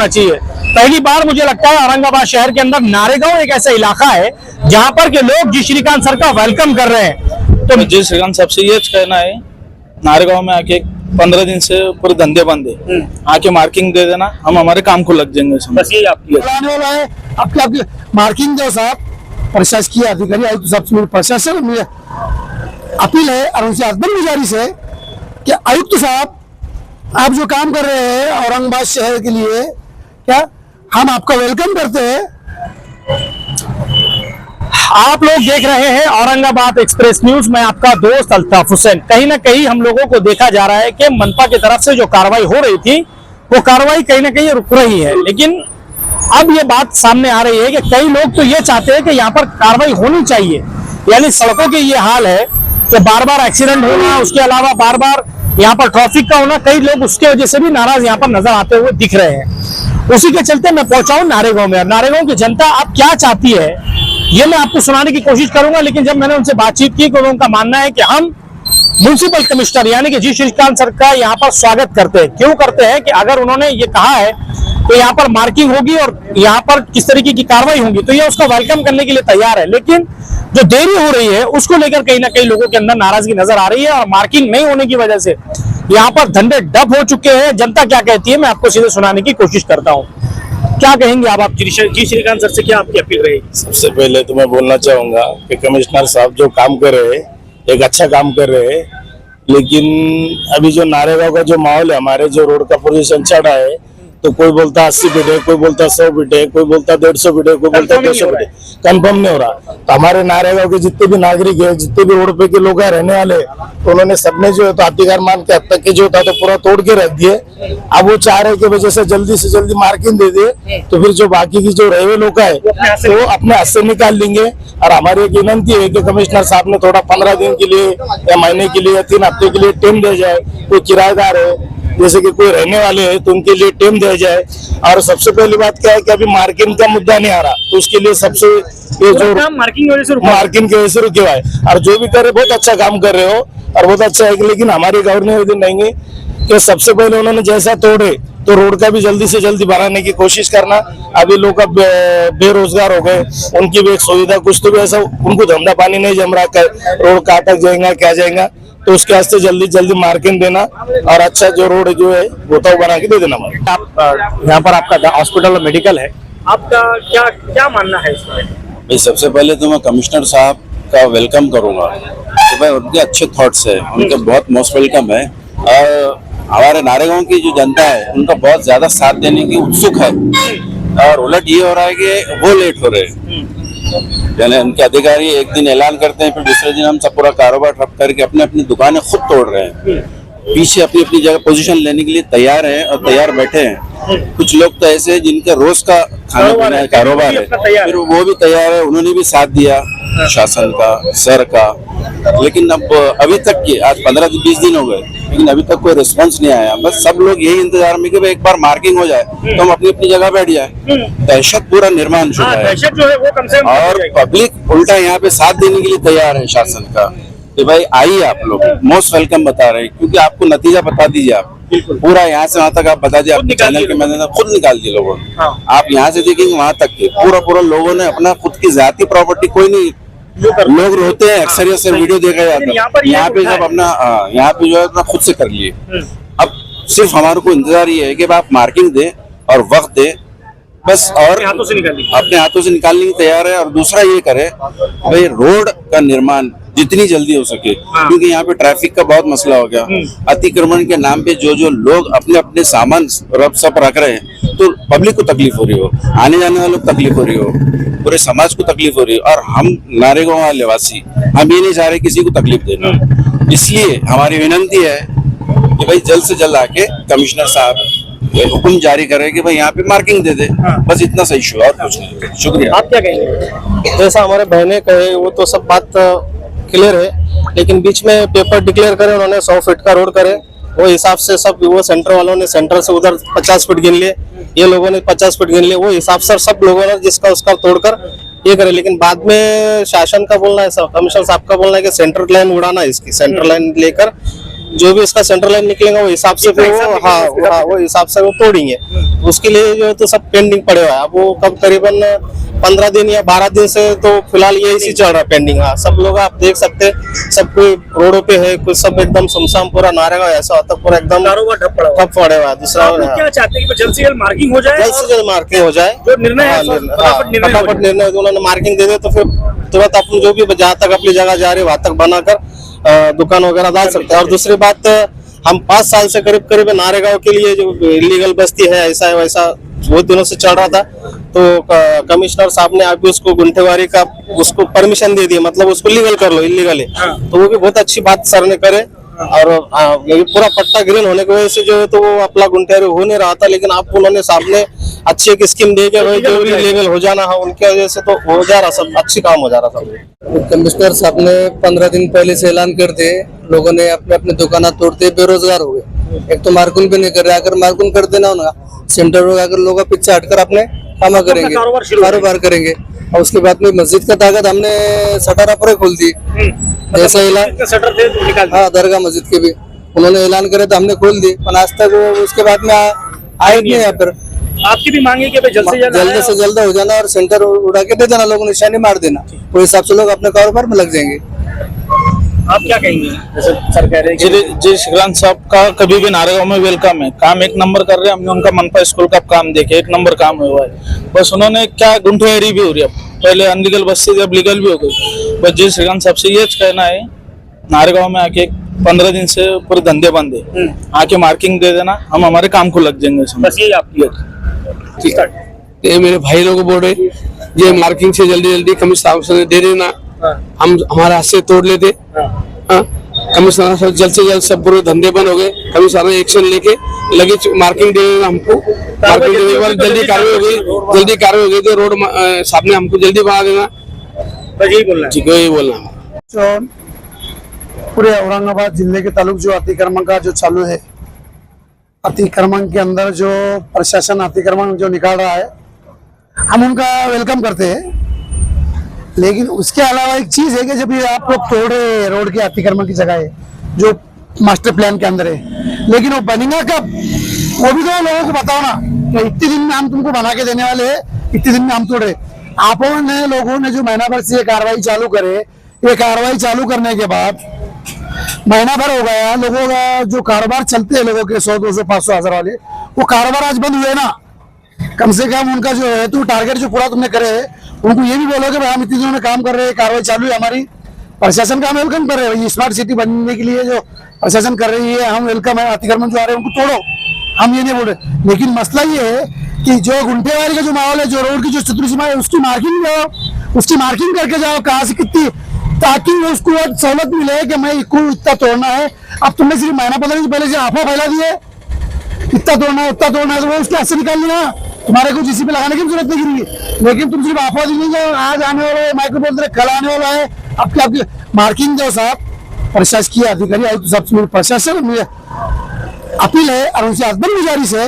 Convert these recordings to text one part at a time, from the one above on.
होना चाहिए। पहली बार मुझे लगता है औरंगाबाद शहर के अंदर नारेगांव एक ऐसा इलाका है जहां पर के लोग जी श्रीकांत सर का वेलकम कर रहे हैं। तो जी श्रीकांत साहब से ये कहना है, नारेगांव में आके 15 दिन से पूरे धंधे बंद है, आके मार्किंग दे देना, हम हमारे काम को लग जाएंगे। बस यही आपकी वाला है। आपकी मार्किंग दो साहब, प्रशासकीय अधिकारी आयुक्त साहब से प्रशासन में अपील है और उनसे अदब गुजारिश है कि आयुक्त साहब आप जो काम कर रहे हैं औरंगाबाद शहर के लिए, क्या हम आपका वेलकम करते हैं। आप लोग देख रहे हैं औरंगाबाद एक्सप्रेस न्यूज। मैं आपका दोस्त अल्ताफ हुसैन। कहीं ना कहीं हम लोगों को देखा जा रहा है कि मनपा की तरफ से जो कार्रवाई हो रही थी वो कार्रवाई कहीं ना कहीं रुक रही है, लेकिन अब ये बात सामने आ रही है कि कई लोग तो ये चाहते हैं कि यहाँ पर कार्रवाई होनी चाहिए। यानी सड़कों के ये हाल है कि बार बार एक्सीडेंट होना, उसके अलावा बार बार यहाँ पर ट्रैफिक का होना, कई लोग उसके वजह से भी नाराज यहाँ पर नजर आते हुए दिख रहे हैं। उसी के चलते मैं पहुंचा हूं नारेगांव में। नारेगांव की जनता अब क्या चाहती है ये मैं आपको सुनाने की कोशिश करूंगा, लेकिन जब मैंने उनसे बातचीत की तो उनका मानना है कि हम म्युनिसिपल कमिश्नर यानी कि जी श्रीकांत सर का यहाँ पर स्वागत करते हैं। क्यों करते हैं कि अगर उन्होंने ये कहा है तो यहाँ पर मार्किंग होगी और यहाँ पर किस तरीके की कार्रवाई होगी तो ये उसका वेलकम करने के लिए तैयार है। लेकिन जो देरी हो रही है उसको लेकर कहीं ना कहीं लोगों के अंदर नाराजगी नजर आ रही है और मार्किंग नहीं होने की वजह से यहाँ पर धंधे डब हो चुके हैं। जनता क्या कहती है मैं आपको सीधे सुनाने की कोशिश करता हूँ। क्या कहेंगे आप जी श्रीकांत सर से, क्या आपकी अपील रहेगी? सबसे पहले तो मैं बोलना चाहूंगा कि कमिश्नर साहब जो काम कर रहे हैं एक अच्छा काम कर रहे हैं, लेकिन अभी जो नारेगांव का जो माहौल है, हमारे जो रोड का पोजीशन चढ़ा है, तो कोई बोलता 80 फीट है, कोई बोलता 100 फीट है, कोई बोलता 150 फीट है, कोई बोलता 200 फीट है, कंफर्म नहीं हो रहा। तो हमारे नारेगांव के जितने भी नागरिक है, जितने भी रोड पे के लोग रहने वाले, तो उन्होंने सबने जो है तो हाथीगार मान के अब तक के जो था तो पूरा तोड़ के रख दिए। अब वो चाह रहे कि वजह से जल्दी मार्किंग दे दे, तो फिर जो बाकी की जो रहे लोग है तो अपने हाथ से निकाल लेंगे। और हमारी एक विनंती है कि कमिश्नर साहब ने थोड़ा 15 दिन के लिए या महीने के लिए या 3 हफ्ते के लिए टाइम दे जाए। कोई किराएदार है जैसे कि कोई रहने वाले हैं तो उनके लिए टाइम दिया जाए। और सबसे पहली बात क्या है कि अभी मार्किंग का मुद्दा नहीं आ रहा, तो उसके लिए सबसे ये जो मार्किंग की वजह से रुके हुआ है। और जो भी करे बहुत अच्छा काम कर रहे हो और बहुत अच्छा है, लेकिन हमारी गवर्नमेंट नहीं है कि सबसे पहले उन्होंने जैसा तोड़े तो रोड का भी जल्दी से जल्दी बनाने की कोशिश करना। अभी लोग अब बेरोजगार हो गए, उनकी भी एक सुविधा कुछ तो भी ऐसा उनको धंधा पानी नहीं जम रहा, रोड का अटक जाएगा क्या जाएगा, तो उसके वास्ते जल्दी मार्किंग देना और अच्छा जो रोड जो है वो तो बना के दे देना। आप यहाँ पर आपका हॉस्पिटल और मेडिकल है, आपका क्या मानना है इसमें? भाई सबसे पहले तो मैं कमिश्नर साहब का वेलकम करूंगा तो भाई उनके अच्छे थॉट्स है, उनके बहुत मोस्ट वेलकम है। और हमारे नारेगांव की जो जनता है उनका बहुत ज्यादा साथ देने की उत्सुक है। और उलट ये हो रहा है कि वो लेट हो रहे हैं, यानी उनके अधिकारी एक दिन ऐलान करते हैं फिर दूसरे दिन हम सब पूरा कारोबार ठप करके अपने अपनी दुकानें खुद तोड़ रहे हैं। पीछे अपनी अपनी जगह पोजीशन लेने के लिए तैयार हैं और तैयार बैठे हैं। कुछ लोग तो ऐसे जिनका रोज का खाना पीना है, कारोबार है, फिर वो भी तैयार है, उन्होंने भी साथ दिया शासन का, सर का। लेकिन अब अभी तक के आज 15-20 दिन हो गए, लेकिन अभी तक कोई रिस्पांस नहीं आया। बस सब लोग यही इंतजार में कि एक बार मार्किंग हो जाए तो हम अपनी अपनी जगह बैठ जाए। दहशत पूरा निर्माण शुरू है और पब्लिक उल्टा यहाँ पे साथ देने के लिए तैयार है शासन का कि भाई आइए आप लोग, मोस्ट वेलकम बता रहे हैं। क्योंकि आपको नतीजा बता दीजिए, आप पूरा यहाँ से वहाँ तक आप बता दीजिए, अपने चैनल के माध्यम से खुद निकाल दिए लोगों ने। आप यहाँ से देखेंगे वहाँ तक के पूरा लोगों ने अपना खुद की जाती प्रॉपर्टी, कोई नहीं लोग रोते हैं अक्सर से वीडियो देखा जाता है, यहाँ पे जब अपना यहाँ पे जो है अपना खुद से कर लिए। अब सिर्फ हमारे को इंतजार ये है कि आप मार्किंग दे और वक्त दे बस, और अपने हाथों से निकालने की तैयार है। और दूसरा ये करे भाई रोड का निर्माण जितनी जल्दी हो सके, क्योंकि यहाँ पे ट्रैफिक का बहुत मसला हो गया। अतिक्रमण के नाम पे जो लोग अपने अपने सामान सब रख रहे हैं तो पब्लिक को तकलीफ हो रही हो, आने जाने वालों को तकलीफ हो रही हो, पूरे समाज को तकलीफ हो रही है। और हम नारेगांव वाले वासी हम ये नहीं चाह रहे किसी को तकलीफ देना। इसलिए हमारी विनंती है कि भाई जल्द से जल्द आके कमिश्नर साहब हुक्म जारी करे कि भाई यहाँ पे मार्किंग दे दे। बस इतना सही और कुछ नहीं। शुक्रिया। आप क्या कहेंगे? जैसा हमारे बहने कहे वो तो सब बात क्लियर है, लेकिन बीच में पेपर डिक्लेयर करे उन्होंने 100 फीट का रोड करे, वो हिसाब से सब वो सेंटर वालों ने सेंटर से उधर 50 फीट गिन लिए, ये लोगों ने 50 फीट गिन लिए, वो हिसाब से सब लोगों ने जिसका उसका तोड़कर ये करे। लेकिन बाद में शासन का बोलना है, कमिश्नर साहब का बोलना है कि सेंटर लाइन उड़ाना, इसकी सेंटर लाइन लेकर जो भी इसका सेंट्रल लाइन निकलेगा वो हिसाब से फिर वो हिसाब से वो तोड़ेंगे। उसके लिए जो है तो सब पेंडिंग पड़े हुआ है। अब वो कब करीबन 15 दिन या 12 दिन से तो फिलहाल ये इसी चल रहा है पेंडिंग। हाँ, सब लोग आप देख सकते हैं, सब कोई रोडों पे है, कुछ सब एकदम सुनसान, पूरा नारेगांव ऐसा होता पूरा एकदम ठप पड़े हुआ है। दूसरा क्या चाहते हैं कि जल्द से जल्द मार्किंग हो जाए, जल्द से जल्द मार्किंग हो जाए, जो निर्णय है फटाफट निर्णय उन्होंने मार्किंग दे दे तो फिर तुरंत अपन जो भी जहाँ तक अपनी जगह जा रही है वहां तक बनाकर दुकान वगैरह डाल सकते हैं। और दूसरी बात, हम 5 साल से करीब नारेगांव के लिए जो इलीगल बस्ती है ऐसा है वैसा बहुत दिनों से चल रहा था, तो कमिश्नर साहब ने अभी उसको गुंठेवारी का उसको परमिशन दे दी, मतलब उसको लीगल कर लो, इलीगल है। तो वो भी बहुत अच्छी बात सर ने करे। और ये पूरा पट्टा ग्रीन होने की वजह से जो है तो वो अपना गुंठेवारी हो नहीं रहा था, लेकिन आप उन्होंने सामने अच्छी एक स्कीम दे के जो भी लीगल हो जाना है उनकी वजह से तो हो जा रहा, सब अच्छी काम हो जा रहा था। कमिश्नर साहब ने 15 दिन पहले से ऐलान कर दिए, लोगों ने अपने अपने दुकान तोड़ते बेरोजगार हो गए। एक तो मार्कुन भी नहीं कर रहे, अगर मार्कुन कर देना होगा सेंटर में अगर लोग पीछे हटकर अपने काम करेंगे, कारोबार करेंगे। और उसके बाद में मस्जिद का ताकत हमने शटर अपने खोल दी, जैसा ऐलान, हाँ दरगाह मस्जिद के भी उन्होंने ऐलान करे तो हमने खोल दी, पर आज तक वो उसके बाद में आए नहीं यहाँ पर। आपकी भी मांगे कि जल्द से जल्द हो जाना और सेंटर उड़ा के दे देना, लोगों निशानी मार देना, वो हिसाब से लोग अपने कारोबार में लग जाएंगे। आप क्या कहेंगे? जैसे सर कह रहे हैं जी श्रीकांत साहब का कभी भी नारेगांव में वेलकम है, काम एक नंबर कर रहे हैं। हमने उनका मनपा स्कूल का काम देखे, एक नंबर काम हुआ है। बस उन्होंने क्या गुंठेवारी भी हो रही है, पहले अनलीगल बस्ती जब लीगल भी हो गई। बस जी श्रीकांत साहब से ये कहना है, नारेगांव में आके 15 दिन से पूरे धंधे बंद है, आके मार्किंग दे देना, हम हमारे काम को लग जाएंगे। बस यही आपकी ये मेरे भाई लोग बोल रहे ये मार्किंग से जल्दी कमिश्नर साहब दे देना, हम हमारे हाथ से तोड़ लेते। कमिश्नर साहब जल्द से जल्द सब पूरे धंधे बंद हो गए, कमिश्नर ने एक्शन लेके लगे मार्किंग दे देना हमको, मार्किंग देने के बाद जल्दी कार्रवाई हो गई तो रोड साहब ने हमको जल्दी बना देना। यही बोलना ठीक है, यही बोलना। जो पूरे औरंगाबाद जिले के ताल्लुक जो अतिक्रमण का जो चालू है, अतिक्रमण के अंदर जो प्रशासन अतिक्रमण जो निकाल रहा है हम उनका वेलकम करते हैं, लेकिन उसके अलावा एक चीज है कि जब ये आप लोग तोड़ रहे हैं रोड के अतिक्रमण की जगह है जो मास्टर प्लान के अंदर है, लेकिन वो बनेगा कब वो भी तो लोगों को बताओ ना कि इतने दिन में हम तुमको बना के देने वाले हैं, इतने दिन में हम तोड़े। आपों ने लोगों ने जो महीना भर से ये कार्रवाई चालू करे, ये कार्रवाई चालू करने के बाद महीना भर हो गया, लोगों का जो कारोबार चलते हैं लोगों के 100, 200, 500, 1000 वाले, वो कारोबार आज बंद हुए ना। कम से कम उनका जो है तो टारगेट जो पूरा तुमने करे है, उनको ये भी बोलो कि भाई हम इतने दिनों में काम कर रहे हैं, कार्रवाई चालू है हमारी, प्रशासन का हम वेलकम कर रहे हैं। स्मार्ट सिटी बनने के लिए जो प्रशासन कर रही है हम वेलकम है, अतिक्रमण जो आ रहे हैं उनको तोड़ो, हम ये नहीं बोल रहे। लेकिन मसला ये है कि जो गुंठेवारी का जो माहौल है, जो रोड की जो शत्रु सीमा है, उसकी मार्किंग जाओ, उसकी मार्किंग करके जाओ कहाँ से कितनी, ताकि उसको सहूलत मिले कि मैं इसको इतना तोड़ना है। अब तुमने सिर्फ महीना 15 दिन पहले से अफवाह फैला दी है, इतना तोड़ना है उतना तोड़ना है, तो वो उसके हाथ से निकाल लिया, तुम्हारे को जिसी पे लगाने की जरूरत नहीं गिरी। लेकिन तुम सिर्फ अफवाह दी, आज आने वाला है माइक्रो बोल रहे कल आने वाला है, अब आपकी मार्किंग दो साहब। प्रशासकीय अधिकारी आयुक्त साहब से प्रशासन में अपील है और उनसे अकबर गुजारिश है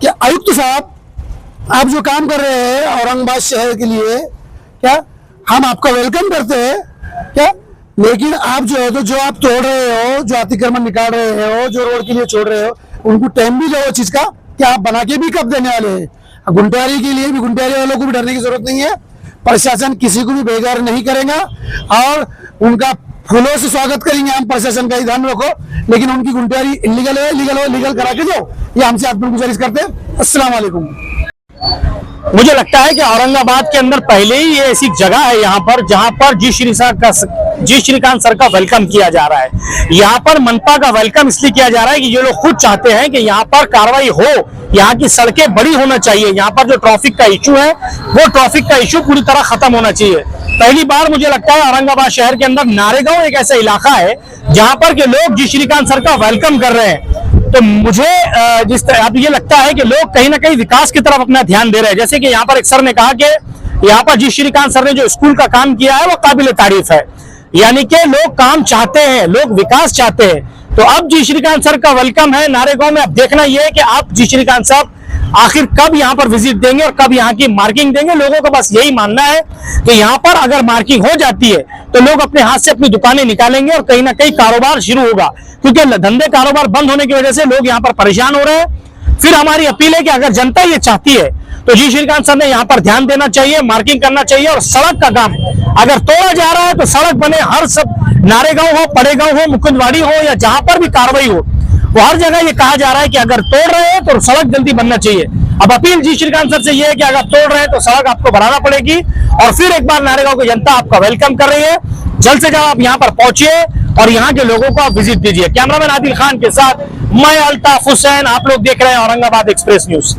कि आयुक्त साहब आप जो काम कर रहे हैं औरंगाबाद शहर के लिए, क्या हम आपका वेलकम करते हैं क्या, लेकिन आप जो है तो जो आप तोड़ रहे हो, जो अतिक्रमण निकाल रहे हो, जो रोड के लिए छोड़ रहे हो, उनको टाइम भी दो चीज का कि आप बना के भी कब देने वाले हैं। गुंठेवारी के लिए भी गुंठेवारी वालों को भी डरने की जरूरत नहीं है, प्रशासन किसी को भी बेकार नहीं करेगा और उनका फूलों से स्वागत करेंगे हम, प्रशासन का ही ध्यान रखो। लेकिन उनकी गुंठेवारी इलीगल है, लीगल करा के दो, ये हमसे आत्म गुजारिश करते हैं। अस्सलाम वालेकुम। मुझे लगता है कि औरंगाबाद के अंदर पहले ही ये ऐसी जगह है यहाँ पर जहाँ पर जी श्रीकांत सर का वेलकम किया जा रहा है। यहाँ पर मनपा का वेलकम इसलिए किया जा रहा है कि ये लोग खुद चाहते हैं कि यहाँ पर कार्रवाई हो, यहाँ की सड़कें बड़ी होना चाहिए, यहाँ पर जो ट्रैफिक का इशू है वो ट्रैफिक का इशू पूरी तरह खत्म होना चाहिए। पहली बार मुझे लगता है औरंगाबाद शहर के अंदर नारेगांव एक ऐसा इलाका है जहाँ पर के लोग जी श्रीकांत सर का वेलकम कर रहे हैं। तो मुझे जिस तरह अब ये लगता है कि लोग कहीं ना कहीं विकास की तरफ अपना ध्यान दे रहे हैं। जैसे कि यहाँ पर एक सर ने कहा कि यहाँ पर जी श्रीकांत सर ने जो स्कूल का काम किया है वो काबिल तारीफ है, यानी कि लोग काम चाहते हैं, लोग विकास चाहते हैं। तो अब जी श्रीकांत सर का वेलकम है नारेगांव में। अब देखना यह है कि आप जी श्रीकांत साहब आखिर कब यहाँ पर विजिट देंगे और कब यहाँ की मार्किंग देंगे। लोगों का बस यही मानना है कि यहाँ पर अगर मार्किंग हो जाती है तो लोग अपने हाथ से अपनी दुकानें निकालेंगे और कहीं ना कहीं कारोबार शुरू होगा, क्योंकि धंधे कारोबार बंद होने की वजह से लोग यहाँ पर परेशान हो रहे हैं। फिर हमारी अपील है कि अगर जनता ये चाहती है तो जी श्रीकांत सर ने यहाँ पर ध्यान देना चाहिए, मार्किंग करना चाहिए और सड़क का काम अगर तोड़ा जा रहा है तो सड़क बने। हर सब नारेगांव हो, पड़ेगांव हो, मुकुंदवाड़ी हो या जहां पर भी कार्रवाई हो, वो हर जगह ये कहा जा रहा है कि अगर तोड़ रहे हैं तो सड़क जल्दी बनना चाहिए। अब अपील जी श्रीकांत सर से ये है कि अगर तोड़ रहे हैं तो सड़क आपको बनाना पड़ेगी। और फिर एक बार नारेगांव की जनता आपका वेलकम कर रही है। जल्द से जल्द आप यहाँ पर पहुंचिए और यहाँ के लोगों को आप विजिट दीजिए। कैमरामैन आदिल खान के साथ मैं अल्ताफ हुसैन, आप लोग देख रहे हैं औरंगाबाद एक्सप्रेस न्यूज।